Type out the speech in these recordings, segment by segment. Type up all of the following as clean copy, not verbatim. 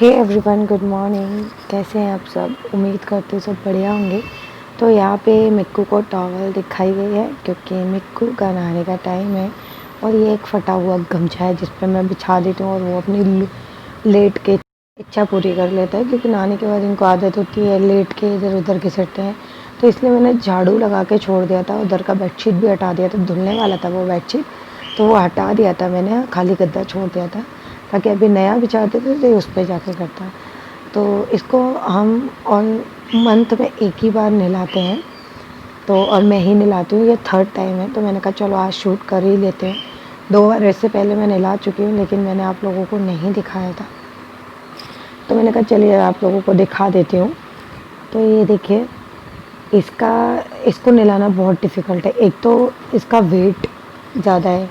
Hey everyone, good morning. कैसे हैं आप सब? उम्मीद करते सब बढ़िया होंगे। तो यहाँ पे मिक्कू को टॉवल दिखाई गई है क्योंकि मिक्कू का नहाने का टाइम है। और ये एक फटा हुआ गमछा है जिस पर मैं बिछा देती हूँ और वो अपनी लेट के इच्छा पूरी कर लेता है, क्योंकि नहाने के बाद इनको आदत होती है लेट के इधर उधर घिसटते हैं। तो इसलिए मैंने झाड़ू लगा के छोड़ दिया था, उधर का बेडशीट भी हटा दिया था। धुलने वाला था वो बेडशीट, तो वो हटा दिया था मैंने, खाली गद्दा छोड़ दिया था ताकि अभी नया बिछाते थे तो उस पर जाके करता। तो इसको हम ऑन मंथ में एक ही बार नहलाते हैं, तो और मैं ही नहलाती हूँ। ये थर्ड टाइम है, तो मैंने कहा चलो आज शूट कर ही लेते हैं। 2 बार इससे पहले मैं नहला चुकी हूँ, लेकिन मैंने आप लोगों को नहीं दिखाया था, तो मैंने कहा चलिए आप लोगों को दिखा देती हूँ। तो ये देखिए, इसको नहलाना बहुत डिफ़िकल्ट है। एक तो इसका वेट ज़्यादा है,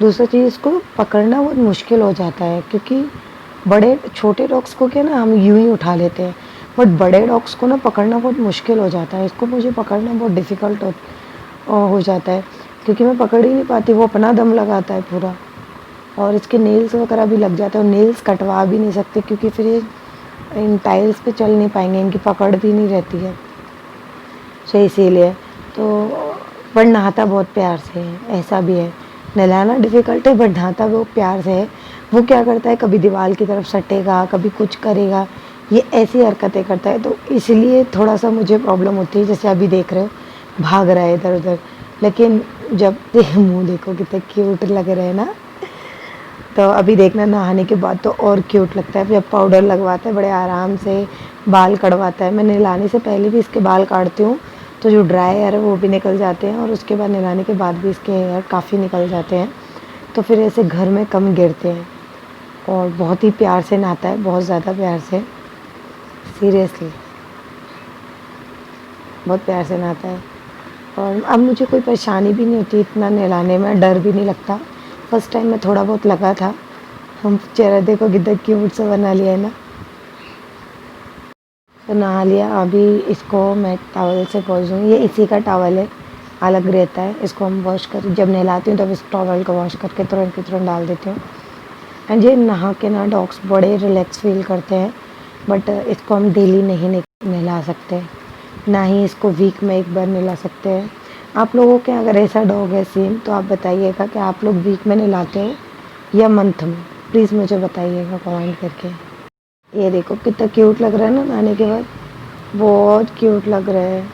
दूसरा चीज़ इसको पकड़ना बहुत मुश्किल हो जाता है, क्योंकि छोटे डॉग्स को क्या ना हम यूँ ही उठा लेते हैं, बट बड़े डॉग्स को ना पकड़ना बहुत मुश्किल हो जाता है। इसको मुझे पकड़ना बहुत डिफ़िकल्ट हो जाता है, क्योंकि मैं पकड़ ही नहीं पाती, वो अपना दम लगाता है पूरा। और इसके नेल्स वगैरह भी लग जाते हैं, और नेल्स कटवा भी नहीं सकते क्योंकि फिर ये इन टाइल्स पे चल नहीं पाएंगे, इनकी पकड़ भी नहीं रहती है, सो इसीलिए। तो पर नहाता बहुत प्यार से है, ऐसा भी है। नहलाना डिफ़िकल्ट है बट नहाता वो प्यार से है। वो क्या करता है, कभी दीवार की तरफ सटेगा, कभी कुछ करेगा, ये ऐसी हरकतें करता है, तो इसलिए थोड़ा सा मुझे प्रॉब्लम होती है। जैसे अभी देख रहे हो भाग रहा है इधर उधर, लेकिन जब मुँह देखो कितने क्यूट लग रहे हैं ना। तो अभी देखना नहाने के बाद तो और क्यूट लगता है। जब पाउडर लगवाता है बड़े आराम से, बाल कटवाता है। मैं नहलाने से पहले भी इसके बाल काटती हूँ, तो जो ड्राई हेयर है वो भी निकल जाते हैं, और उसके बाद नहलाने के बाद भी इसके हेयर काफ़ी निकल जाते हैं, तो फिर ऐसे घर में कम गिरते हैं। और बहुत ही प्यार से नहाता है, बहुत ज़्यादा प्यार से, सीरियसली बहुत प्यार से नहाता है। और अब मुझे कोई परेशानी भी नहीं होती इतना नहलाने में, डर भी नहीं लगता। फर्स्ट टाइम में थोड़ा बहुत लगा था। हम चेहरा देखो कितना क्यूट सा बना लिया है ना। तो नहा लिया, अभी इसको मैं टॉवल से पोंछ दूँगी। ये इसी का टॉवल है, अलग रहता है। इसको हम वॉश कर जब नहलाती हूँ तब इस टॉवल को वॉश करके तुरंत की तुरंत डाल देती हूँ। एंड ये नहा के ना डॉग्स बड़े रिलैक्स फील करते हैं, बट इसको हम डेली नहीं नहला सकते, ना ही इसको वीक में एक बार नहला सकते हैं। आप लोगों के अगर ऐसा डॉग है सेम, तो आप बताइएगा कि आप लोग वीक में नहलाते हो या मंथ में, प्लीज़ मुझे बताइएगा कमेंट करके। ये देखो कितना क्यूट लग रहा है ना नहाने के बाद, बहुत क्यूट लग रहा है।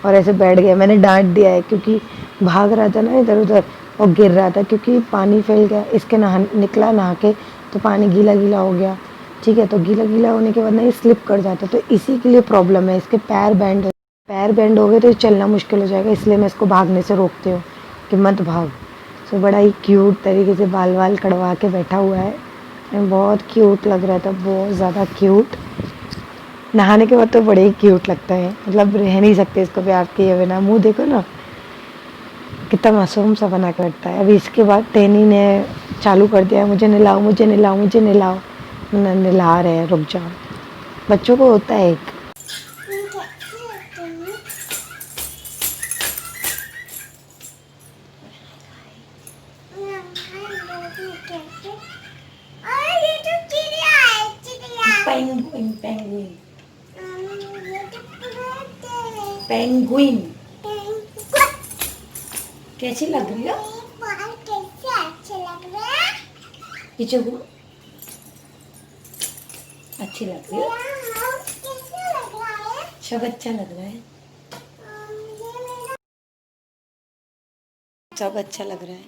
और ऐसे बैठ गया, मैंने डांट दिया है क्योंकि भाग रहा था ना इधर उधर और गिर रहा था, क्योंकि पानी फैल गया इसके निकला नहा के, तो पानी गीला गीला हो गया। ठीक है, तो गीला गीला होने के बाद ना ये स्लिप कर जाता है, तो इसी के लिए प्रॉब्लम है। इसके पैर बेंड हो गए तो चलना मुश्किल हो जाएगा, इसलिए मैं इसको भागने से रोकती हूँ कि मत भाग। सो बड़ा ही क्यूट तरीके से बाल वाल कड़वा के बैठा हुआ है, बहुत क्यूट लग रहा था, बहुत ज़्यादा क्यूट। नहाने के बाद तो बड़े ही क्यूट लगता है, मतलब रह नहीं सकते इसको प्यार किए बिना। मुँह देखो ना कितना मासूम सा बना के बैठता है। अभी इसके बाद टैनी ने चालू कर दिया है, मुझे नहलाओ मुझे नहलाओ मुझे नहलाओ। नहला रहे हैं, रुक जाओ, बच्चों को होता है एक। पेंगुइन पेंगुइन पेंगुइन कैसी लग रही है? पीछे को अच्छी लग रही है, सब अच्छा लग रहा है, सब अच्छा लग रहा है।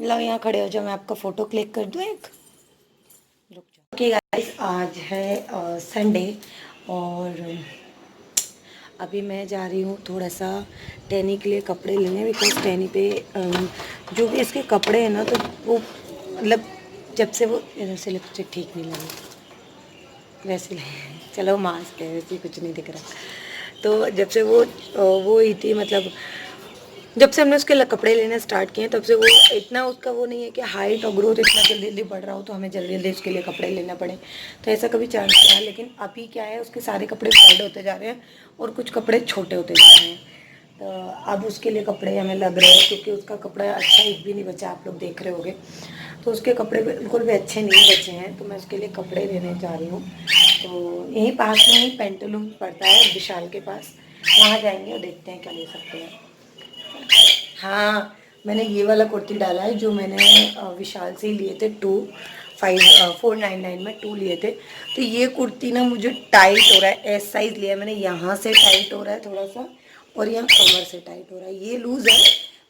लो यहाँ खड़े हो जाओ, मैं आपका फ़ोटो क्लिक कर दूँ एक, रुक जाओ। ओके गाइस, आज है संडे, और अभी मैं जा रही हूँ थोड़ा सा टैनी के लिए कपड़े लेने, बिकॉज टैनी पे जो भी इसके कपड़े हैं ना, तो वो मतलब जब से वो इधर से लिपस्टिक ठीक नहीं लगी, वैसे चलो मास्क है, वैसे कुछ नहीं दिख रहा। तो जब से वो ही थी, मतलब जब से हमने उसके कपड़े लेने स्टार्ट किए तब से वो इतना, उसका वो नहीं है कि हाइट और ग्रोथ इतना जल्दी जल्दी बढ़ रहा हो तो हमें जल्दी जल्दी उसके लिए कपड़े लेना पड़े, तो ऐसा कभी चांस नहीं है। लेकिन अभी क्या है, उसके सारे कपड़े फेड होते जा रहे हैं और कुछ कपड़े छोटे होते जा रहे हैं, तो अब उसके लिए कपड़े हमें लग रहे हैं, क्योंकि उसका कपड़ा अच्छा एक भी नहीं बचा, आप लोग देख रहे होगे। तो उसके कपड़े बिल्कुल भी अच्छे नहीं बचे हैं, तो मैं उसके लिए कपड़े लेने जा रही हूँ। तो यहीं पास में ही पेंटलून पड़ता है विशाल के पास, वहाँ जाएंगे और देखते हैं क्या ले सकते हैं। हाँ, मैंने ये वाला कुर्ती डाला है जो मैंने विशाल से ही लिए थे, 499 में 2 लिए थे। तो ये कुर्ती ना मुझे टाइट हो रहा है, एस साइज़ लिया है मैंने, यहाँ से टाइट हो रहा है थोड़ा सा और यहाँ कमर से टाइट हो रहा है। ये लूज़ है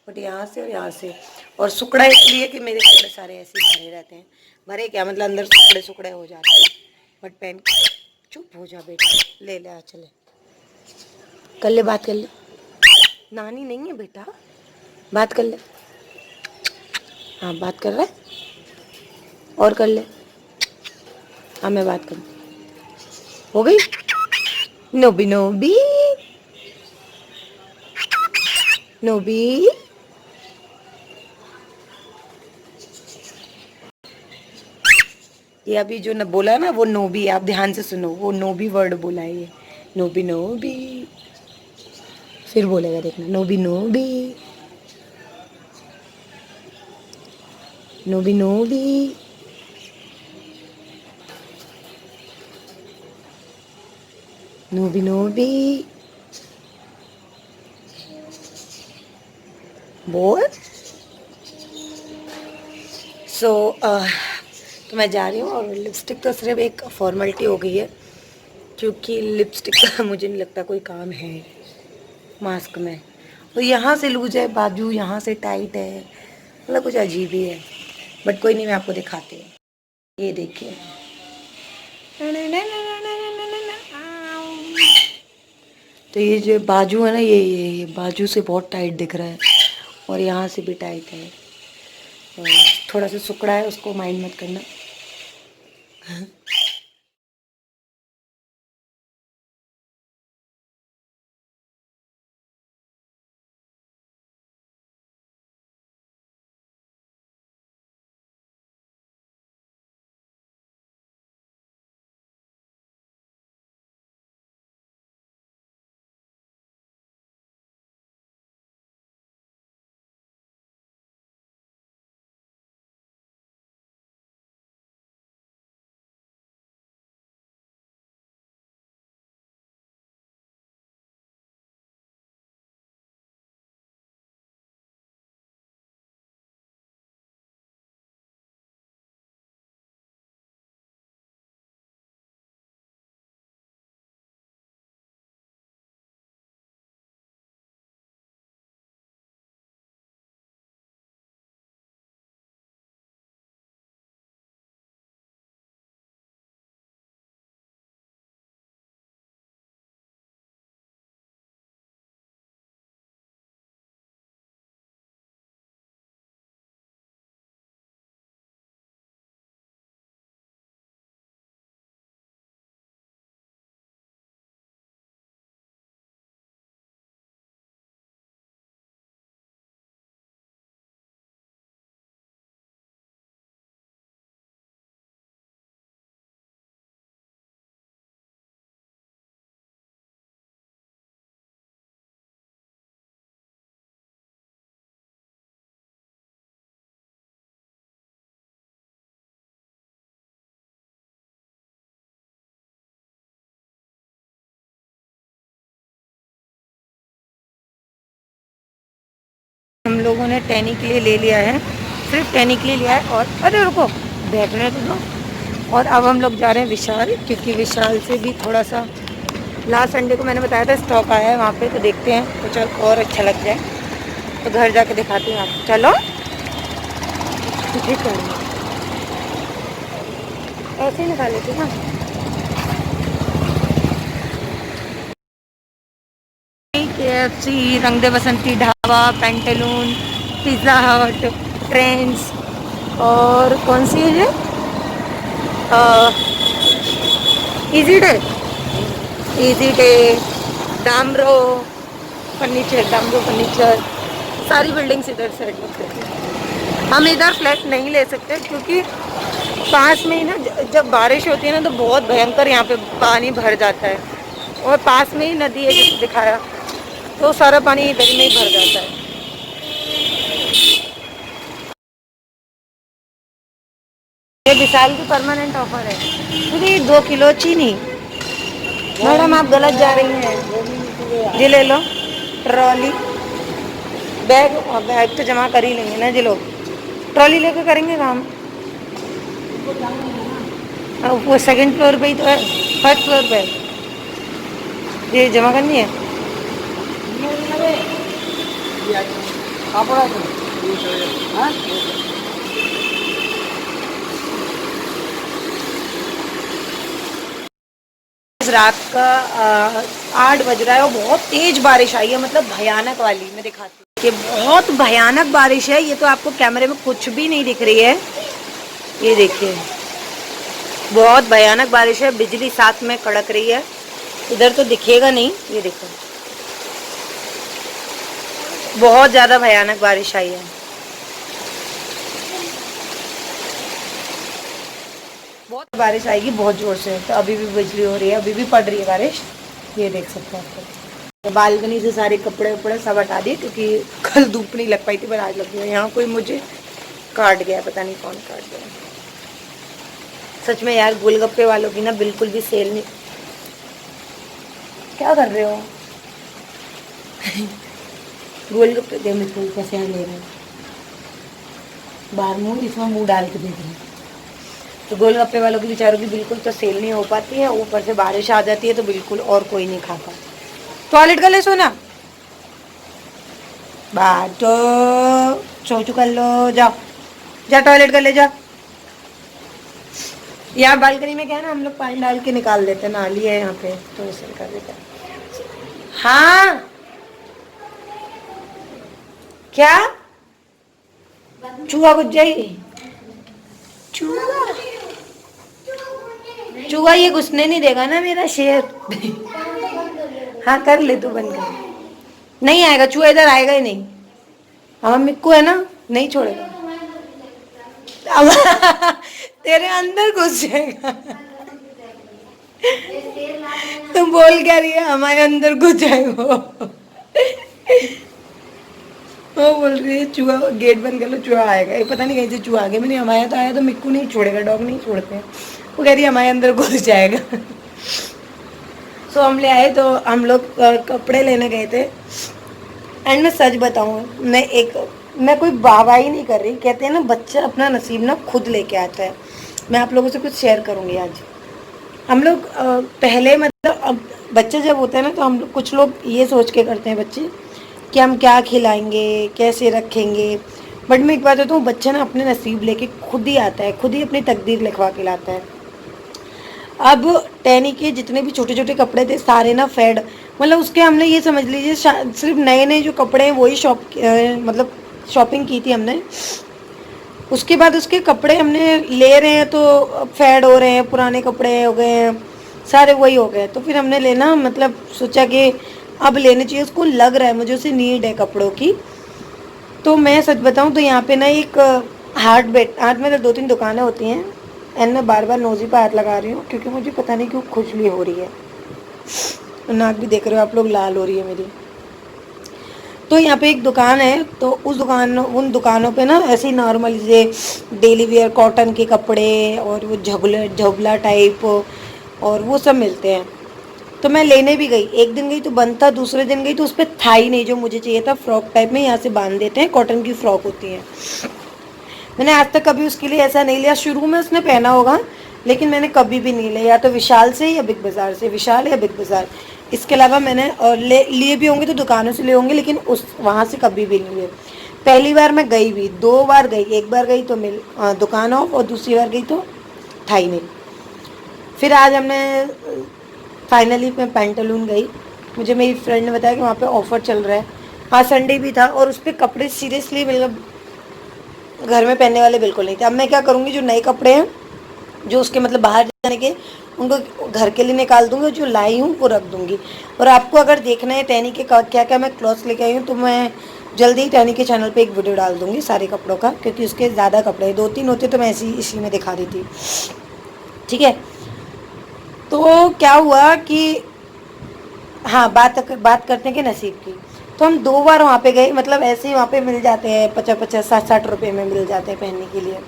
बट यहाँ से और यहाँ से, और सुकड़ा इसलिए कि मेरे कपड़े सारे ऐसे ही भरे रहते हैं। भरे क्या मतलब अंदर सुकड़े सुकड़े हो जाते हैं, बट पहन। चुप हो जा बेटा, ले ले आ चले, कर ले बात कर ले, नानी नहीं है बेटा, बात कर ले। हाँ बात कर रहा है, और कर ले। हाँ मैं बात करूँ, हो गई। नोबी नोबी नोबी, ये अभी जो न बोला ना वो नोबी, आप ध्यान से सुनो, वो नोबी वर्ड बोला है ये, नोबी नोबी। फिर बोलेगा देखना, नोबी नोबी नोबी नोबी। नोबी नोबी बोल। सो तो मैं जा रही हूँ, और लिपस्टिक तो सिर्फ एक फॉर्मेलिटी हो गई है, क्योंकि लिपस्टिक का मुझे नहीं लगता कोई काम है मास्क में। तो यहाँ से लूज है बाजू, यहाँ से टाइट है, मतलब कुछ अजीब ही है, बट कोई नहीं, मैं आपको दिखाती हूँ। ये देखिए, तो ये जो बाजू है ना, ये बाजू से बहुत टाइट दिख रहा है, और यहाँ से भी टाइट है, और थोड़ा सा सुकड़ा है, उसको माइंड मत करना। हम लोगों ने टैनी के लिए ले लिया है, सिर्फ टैनी के लिए लिया है, और अरे रुको, बैठ रहे थे तो। और अब हम लोग जा रहे हैं विशाल, क्योंकि विशाल से भी थोड़ा सा, लास्ट संडे को मैंने बताया था स्टॉक आया है वहाँ पे, तो देखते हैं कुछ और अच्छा लग जाए तो घर जाके दिखाती हूँ आपको। चलो ठीक है, ऐसे ही निकाले थे ना। KFC, Rang De Basanti Dhaba, Pantaloons, pizza hut, Trends, और कौन सी है ये, easy day, easy day, Damro furniture, Damro furniture, सारी बिल्डिंग्स इधर से हैं। हम इधर फ्लैट नहीं ले सकते, क्योंकि पास में ही ना, जब बारिश होती है ना तो बहुत भयंकर यहाँ पे पानी भर जाता है, और पास में ही नदी है जैसे दिखाया, तो सारा पानी इधर में ही भर जाता है। विशाल की परमानेंट ऑफर है। दीदी 2 किलो चीनी। मैडम आप गलत जा रही हैं। जी ले लो ट्रॉली बैग। बैग तो जमा कर ही लेंगे ना जी लोग। ट्रॉली लेके करेंगे काम। वो सेकंड फ्लोर पे ही तो है, फर्स्ट फ्लोर पे। ये जमा करनी है। रात का 8 बज रहा है और बहुत तेज बारिश आई है, मतलब भयानक वाली। मैं दिखाती हूँ कि बहुत भयानक बारिश है। ये तो आपको कैमरे में कुछ भी नहीं दिख रही है, ये देखिए बहुत भयानक बारिश है। बिजली साथ में कड़क रही है। इधर तो दिखेगा नहीं, ये देखो बहुत ज्यादा भयानक बारिश आई है। बहुत बारिश आएगी बहुत जोर से। तो अभी भी बिजली हो रही है, अभी भी पड़ रही है बारिश, ये देख सकते हैं आप। तो बालकनी से सारे कपड़े वपड़े सब हटा दिए क्योंकि कल धूप नहीं लग पाई थी, पर आज लग गई। यहाँ कोई मुझे काट गया, पता नहीं कौन काट गया। सच में यार गोलगप्पे वालों की ना बिल्कुल भी सेल नहीं। क्या कर रहे हो? गोलगप्पे दे मुझको, कैसे ले रहे हैं बाहर मुँह, इसमें मुँह डाल के दे रहे हैं। तो गोलगप्पे वालों की बेचारों की बिल्कुल तो सेल नहीं हो पाती है, ऊपर से बारिश आ जाती है तो बिल्कुल और कोई नहीं खाता। टॉयलेट कर ले सोना, बाटो शौचू कर लो, जाओ जा टॉयलेट कर ले जा। यहाँ बालकनी में क्या है ना, हम लोग पानी डाल के निकाल देते हैं, नाली है यहाँ पे तो इसे कर देते हैं। हाँ क्या चूहा घुस जाएगी? चूहा चूहा ये घुसने नहीं देगा ना मेरा शेर। हाँ कर ले तू, बंद कर। नहीं आएगा चूहा, इधर आएगा ही नहीं। हाँ मिक्कू है ना, नहीं छोड़ेगा। अब तेरे अंदर घुस जाएगा। तुम बोल क्या रही है? हमारे अंदर घुस जाएगा। वो बोल रही है चूहा, गेट बंद कर लो चूहा आएगा। ये पता नहीं कहीं से चूहा आ गया। मैंने हमारे तो आया तो मिक्कू नहीं छोड़ेगा, डॉग नहीं छोड़ते हैं। वो कह रही है हमारे अंदर घुस जाएगा। सो हम ले आए, तो हम लोग कपड़े लेने गए थे। एंड मैं सच बताऊँ, मैं कोई वाहवाही नहीं कर रही। कहते हैं ना बच्चा अपना नसीब ना खुद लेके आता है। मैं आप लोगों से कुछ शेयर करूँगी आज। हम लोग पहले मतलब अब बच्चे जब होते हैं ना, तो हम लोग कुछ लोग ये सोच के करते हैं बच्चे कि हम क्या खिलाएंगे, कैसे रखेंगे। बट मैं एक बात बताऊँ, बच्चा ना अपने नसीब लेके खुद ही आता है, खुद ही अपनी तकदीर लिखवा के लाता है। अब टैनी के जितने भी छोटे छोटे कपड़े थे सारे ना फेड, मतलब उसके हमने ये समझ लीजिए सिर्फ नए नए जो कपड़े हैं वही मतलब शॉपिंग की थी हमने। उसके बाद उसके कपड़े हमने ले रहे हैं तो फेड हो रहे हैं, पुराने कपड़े हो गए हैं, सारे वही हो गए। तो फिर हमने लेना मतलब सोचा कि अब लेने चाहिए, उसको लग रहा है मुझे उसे नीड है कपड़ों की। तो मैं सच बताऊं तो यहाँ पे ना एक हाट में तो 2-3 दुकानें होती हैं। एंड मैं बार बार नोज़ी पर हाथ लगा रही हूँ क्योंकि मुझे पता नहीं क्यों खुजली हो रही है। नाक भी देख रहे हो आप लोग, लाल हो रही है मेरी। तो यहाँ पे एक दुकान है, तो उन दुकानों पे ना ऐसे ही नॉर्मल से डेली वेयर कॉटन के कपड़े और वो झबला टाइप और वो सब मिलते हैं। तो मैं लेने भी गई, एक दिन गई तो बंद था, दूसरे दिन गई तो उस पर था ही नहीं जो मुझे चाहिए था। फ्रॉक टाइप में यहाँ से बांध देते हैं, कॉटन की फ्रॉक होती है। मैंने आज तक कभी उसके लिए ऐसा नहीं लिया। शुरू में उसने पहना होगा लेकिन मैंने कभी भी नहीं लिया, या तो विशाल से या बिग बाज़ार से, विशाल या बिग बाज़ार। इसके अलावा मैंने और लिए भी होंगे तो दुकानों से लिए होंगे, लेकिन उस वहाँ से कभी भी नहीं लिए। पहली बार मैं गई भी, 2 बार गई, एक बार गई तो दुकान ऑफ और दूसरी बार गई तो था ही नहीं। फिर आज हमने फाइनली मैं पैंटालून गई। मुझे मेरी फ्रेंड ने बताया कि वहाँ पे ऑफ़र चल रहा है। हाँ संडे भी था और उस पर कपड़े सीरियसली मतलब घर में पहनने वाले बिल्कुल नहीं थे। अब मैं क्या करूँगी, जो नए कपड़े हैं जो उसके मतलब बाहर जाने के, उनको घर के लिए निकाल दूँगी और जो लाई हूँ वो रख दूँगी। और आपको अगर देखना है टैनी के क्या क्या मैं क्लॉथ्स लेके आई हूँ, तो मैं जल्दी ही टैनी के चैनल पे एक वीडियो डाल दूँगी सारे कपड़ों का, क्योंकि उसके ज़्यादा कपड़े 2-3 होते तो मैं इसी में दिखा देती। ठीक है, तो क्या हुआ कि हाँ बात करते हैं कि नसीब की। तो हम 2 बार वहाँ पे गए, मतलब ऐसे ही वहाँ पे मिल जाते हैं 50-50 60-60 रुपये में मिल जाते हैं पहनने के लिए।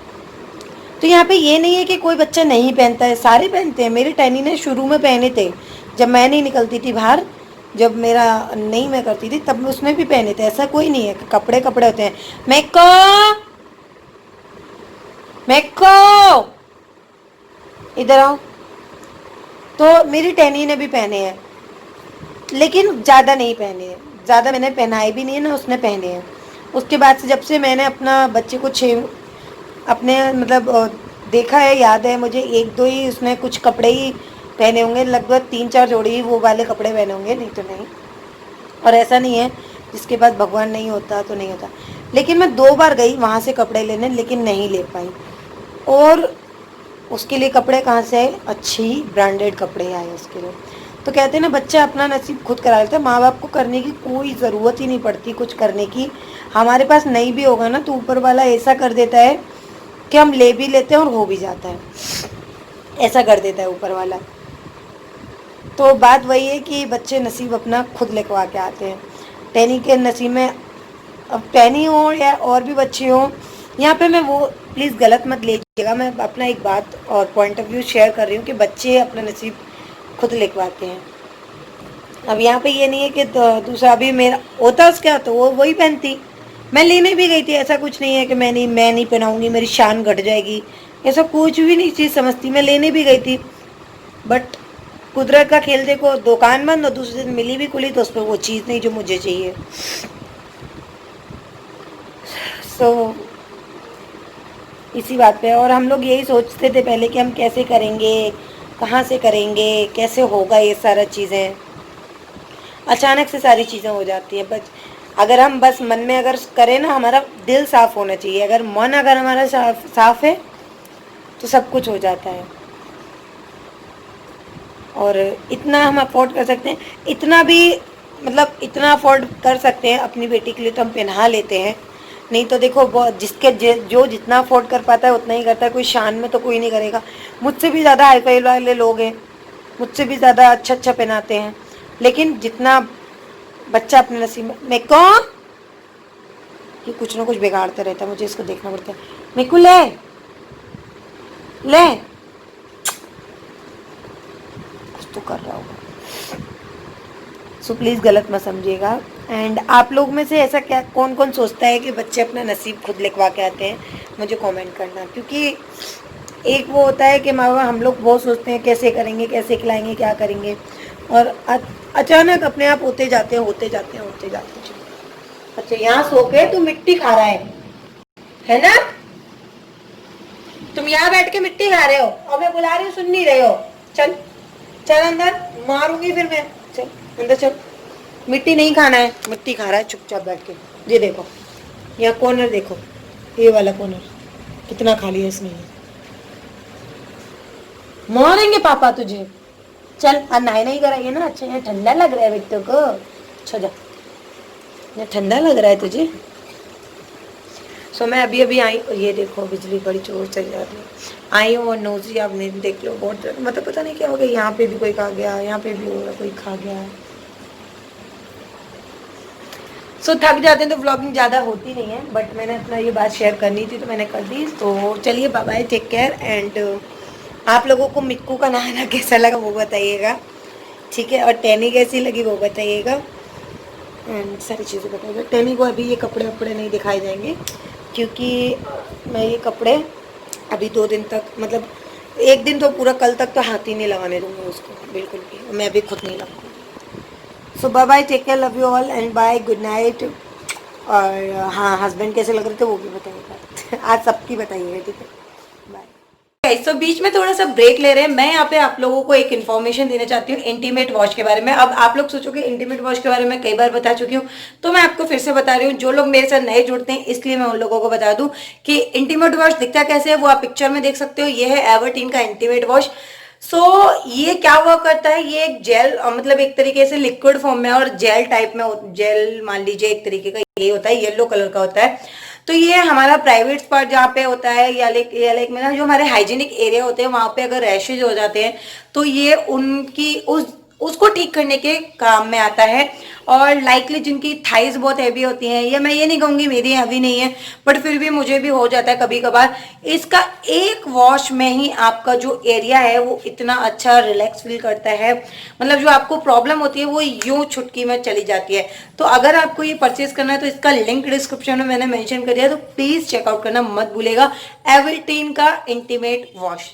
तो यहाँ पे ये नहीं है कि कोई बच्चा नहीं पहनता है, सारे पहनते हैं। मेरी टैनी ने शुरू में पहने थे, जब मैं नहीं निकलती थी बाहर, जब मेरा नहीं मैं करती थी तब उसने भी पहने थे। ऐसा कोई नहीं है, कपड़े कपड़े होते हैं। मेको मेको इधर आओ। तो मेरी टैनी ने भी पहने हैं, लेकिन ज़्यादा नहीं पहने हैं, ज़्यादा मैंने पहनाए भी नहीं है ना उसने पहने हैं। उसके बाद से जब से मैंने अपना बच्चे को अपने मतलब देखा है, याद है मुझे, एक दो ही उसने कुछ कपड़े ही पहने होंगे, लगभग 3-4 जोड़ी ही वो वाले कपड़े पहने होंगे, नहीं तो नहीं। और ऐसा नहीं है जिसके पास भगवान नहीं होता तो नहीं होता। लेकिन मैं 2 बार गई वहाँ से कपड़े लेने, लेकिन नहीं ले पाई। और उसके लिए कपड़े कहाँ से आए? अच्छी ब्रांडेड कपड़े आए उसके लिए। तो कहते हैं ना, बच्चा अपना नसीब खुद करा लेता है। माँ बाप को करने की कोई ज़रूरत ही नहीं पड़ती कुछ करने की। हमारे पास नहीं भी होगा ना तो ऊपर वाला ऐसा कर देता है कि हम ले भी लेते हैं और हो भी जाता है, ऐसा कर देता है ऊपर वाला। तो बात वही है कि बच्चे नसीब अपना खुद लिखवा के आते हैं। टैनी के नसीब में, अब टैनी हो या और भी बच्चे हों, यहाँ पे मैं वो प्लीज़ गलत मत लीजिएगा, मैं अपना एक बात और पॉइंट ऑफ व्यू शेयर कर रही हूँ कि बच्चे अपना नसीब खुद लिखवाते हैं। अब यहाँ पे ये नहीं है कि दूसरा अभी मेरा होता उसका तो वो वही पहनती। मैं लेने भी गई थी, ऐसा कुछ नहीं है कि मैं नहीं पहनाऊंगी, मेरी शान घट जाएगी, ऐसा कुछ भी नहीं चीज़ समझती। मैं लेने भी गई थी, बट कुदरत का खेल देखो, दुकान बंद और दूसरे दिन मिली भी खुली तो उस पर वो चीज़ नहीं जो मुझे चाहिए। सो इसी बात पे, और हम लोग यही सोचते थे पहले कि हम कैसे करेंगे, कहाँ से करेंगे, कैसे होगा ये सारा चीज़ें। अचानक से सारी चीज़ें हो जाती हैं। बस अगर हम बस मन में अगर करें ना, हमारा दिल साफ़ होना चाहिए। अगर मन अगर हमारा साफ़ है तो सब कुछ हो जाता है। और इतना हम अफोर्ड कर सकते हैं, इतना भी मतलब इतना अफोर्ड कर सकते हैं अपनी बेटी के लिए तो हम पहना लेते हैं। नहीं तो देखो जिसके जो जितना अफोर्ड कर पाता है उतना ही करता है। कोई शान में तो कोई नहीं करेगा। मुझसे भी ज़्यादा हाई फाई वाले लोग हैं, मुझसे भी ज़्यादा अच्छा अच्छा पहनाते हैं, लेकिन जितना बच्चा अपने नसीब में। मैं कौन ये कुछ ना कुछ बिगाड़ता रहता है, मुझे इसको देखना पड़ता है। मेरे को ले ले कुछ तो कर रहा होगा। सो प्लीज़ गलत मत समझिएगा। एंड आप लोग में से ऐसा क्या कौन कौन सोचता है कि बच्चे अपना नसीब खुद लिखवा के आते हैं, मुझे कमेंट करना। क्योंकि एक वो होता है कि माँ बाप हम लोग बहुत सोचते हैं कैसे करेंगे, कैसे खिलाएंगे, क्या करेंगे, और अचानक अपने आप होते जाते हैं होते जाते हैं होते जाते हैं। अच्छा यहाँ सो के तू मिट्टी खा रहा है ना? तुम यहाँ बैठ के मिट्टी खा रहे हो और मैं बुला रही हूँ, सुन नहीं रहे हो। चल चल अंदर, मारूंगी फिर मैं। चल अंदर चल। मिट्टी नहीं खाना है, मिट्टी खा रहा है चुपचाप बैठ के। ये देखो यहाँ कॉर्नर देखो, ये वाला कॉर्नर कितना खाली है इसमें। मारेंगे पापा तुझे। चल नहाए नहीं कराइए ना। अच्छा यहाँ ठंडा लग रहा है बेटो को, अच्छा जा, यहाँ ठंडा लग रहा है तुझे। सो मैं अभी अभी आई और ये देखो बिजली बड़ी जोर चल जाती है। आई हूँ और नोजी आपने देख लो बहुत मतलब पता नहीं क्या हो गया। यहाँ पे भी कोई खा गया, यहाँ पे भी हो कोई खा गया। सो थक जाते हैं तो व्लॉगिंग ज़्यादा होती नहीं है, बट मैंने अपना ये बात शेयर करनी थी तो मैंने कर दी। तो चलिए bye bye, take care. And आप लोगों को मिक्कू का नहाना कैसा लगा वो बताइएगा, ठीक है, और टैनी कैसी लगी वो बताइएगा, एंड सारी चीज़ें बताइएगा। टैनी को अभी ये कपड़े वपड़े नहीं दिखाए जाएंगे क्योंकि मैं ये कपड़े अभी 2 दिन तक, मतलब 1 दिन तो पूरा, कल तक तो हाथ ही नहीं लगाने दूँगी उसको बिल्कुल भी, मैं अभी खुद नहीं लगाऊँगी। So bye bye, take care, love you all and bye, good night. और हाँ, हस्बैंड कैसे लग रहे थे वो भी बताइएगा आज सबकी बताइएगा, ठीक है, बाय। तो बीच में थोड़ा सा ब्रेक ले रहे हैं। मैं यहाँ पे आप लोगों को एक इन्फॉर्मेशन देना चाहती हूँ इंटीमेट वॉश के बारे में। अब आप लोग सोचोगे इंटीमेट वॉश के बारे में कई बार बता चुकी हूँ, तो मैं आपको फिर से बता रही हूँ। जो लोग मेरे साथ नए जुड़ते हैं इसलिए मैं उन लोगों को बता दूं कि इंटीमेट वॉश दिखता कैसे है वो आप पिक्चर में देख सकते हो। ये है एवर्टीन का इंटीमेट वॉश। ये क्या हुआ करता है, ये एक जेल मतलब एक तरीके से लिक्विड फॉर्म में और जेल टाइप में, जेल मान लीजिए एक तरीके का ये होता है, येलो कलर का होता है। तो ये हमारा प्राइवेट पार्ट जहाँ पे होता है या लाइक में ना जो हमारे हाइजीनिक एरिया होते हैं वहां पे अगर रैशेज हो जाते हैं तो ये उनकी उस उसको ठीक करने के काम में आता है। और लाइकली जिनकी थाइज बहुत हैवी होती हैं, या मैं ये नहीं कहूँगी मेरी हैवी नहीं है, बट फिर भी मुझे भी हो जाता है कभी कभार, इसका एक वॉश में ही आपका जो एरिया है वो इतना अच्छा रिलैक्स फील करता है, मतलब जो आपको प्रॉब्लम होती है वो यूं छुटकी में चली जाती है। तो अगर आपको ये परचेज करना है तो इसका लिंक डिस्क्रिप्शन में मैंने मेंशन कर दिया है, तो प्लीज चेकआउट करना मत भूलेगा। एविटीन का इंटीमेट वॉश।